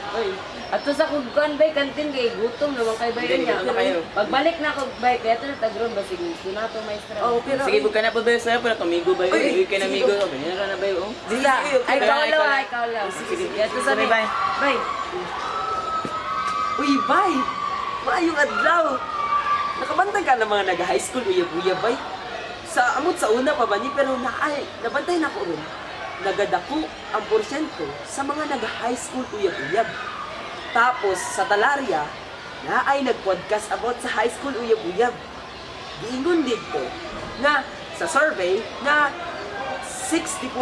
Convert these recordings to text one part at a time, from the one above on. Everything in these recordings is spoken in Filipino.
Oy, ato sa kugukan bay kantin kay gutom naman kay bay Hindi, niya. gutom na kayo. Pagbalik na ko bay kaya to tagron ba sige. Sunato maestra. Oh, pero Sige, buka na po ba sa'yo? Pala kamigo ba yun? Uy, Uy, kayo na amigo. Ganyan na ba yun? Sila, ay Ikaw ikaw lang, lang. ay ikaw lang. Sige, kaya to sa Sige, bye. Bay. Uy, bay! Maayong adlaw! Nakabantay ka ng mga nag-high school, uyab-uyab, bay? Sa amot sa una pa ba ni, pero nabantay na ko rin. Nagadako ang porsyento sa mga nag-high school, uyab-uyab. Tapos, sa Talaria, na ay nag-podcast about sa high school, uyab-uyab. Diingon dito na sa survey na 64%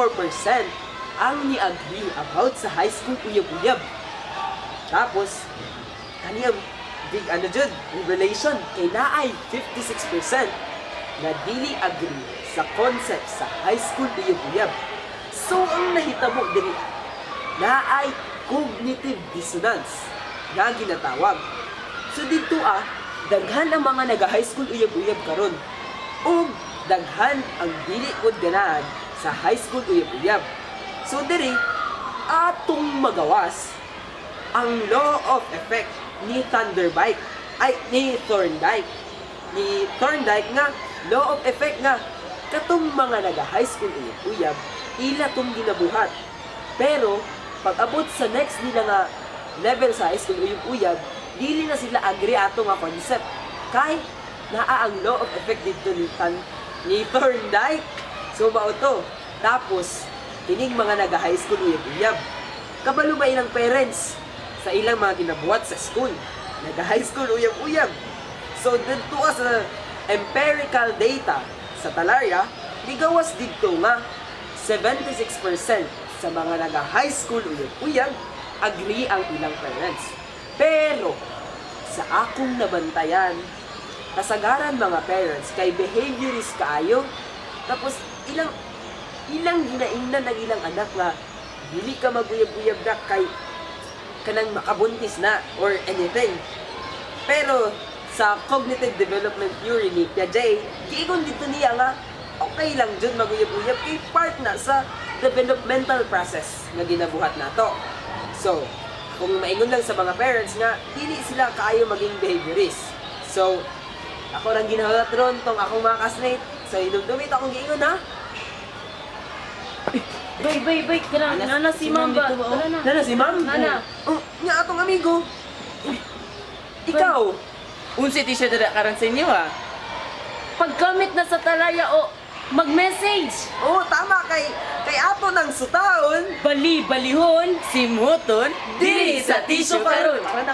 ang ni-agree about sa high school, uyab-uyab. Tapos, kaniyang big jud, revelation kay naay 56% na dili agree sa concept sa high school uyab-uyab. So, ang nahitabo diri naay cognitive dissonance nga ginatawag. So, dito daghan ang mga naga-high school uyab-uyab karon. O daghan ang dili pod ganahan sa high school uyab-uyab. So, diri atong magawas ang law of effect ni Thorndike nga law of effect nga katong mga naga high school uyab ila tong ginabuhat, pero pag abot sa next nila nga level sa high school uyab dili na sila agree ato nga concept kay naa ang law of effect dito ni Thorndike. So mao to. Tapos kining mga naga high school uyab kabalo ba ilang parents sa ilang mga ginabuhat sa school. Nag-high school uyab-uyab. So, dito sa empirical data sa Talaria, ligawas dito nga 76% sa mga nag-high school uyab-uyab agree ang ilang parents. Pero, sa akong nabantayan, kasagaran mga parents kay behaviorist kaayo, tapos ilang ginaingnan ng ilang anak nga dili ka mag-uyab-uyab na kay kanang makabuntis na or anything. Pero sa cognitive development theory ni Piaget, giingon dito niya nga okay lang jud maguyab-uyab kay part na sa developmental process nga ginabuhat nato. So, kung maingon lang sa mga parents nga dili sila kaayo maging behaviorist. So, ako lang ginahawat ron tong akong mga classmate. So, inumdumit akong giingon ha. Bay, nana si ma'am ba? Nana. Nana si ma'am? Nana. Oh, nga atong amigo. Ikaw. Unsi t-shirt na karon sa inyo Pagkamit na sa Talaria o mag-message. Oh, tama kay ato ng sutaon. Bali-balihon. Simuton, Dili sa tisyo karon. Para na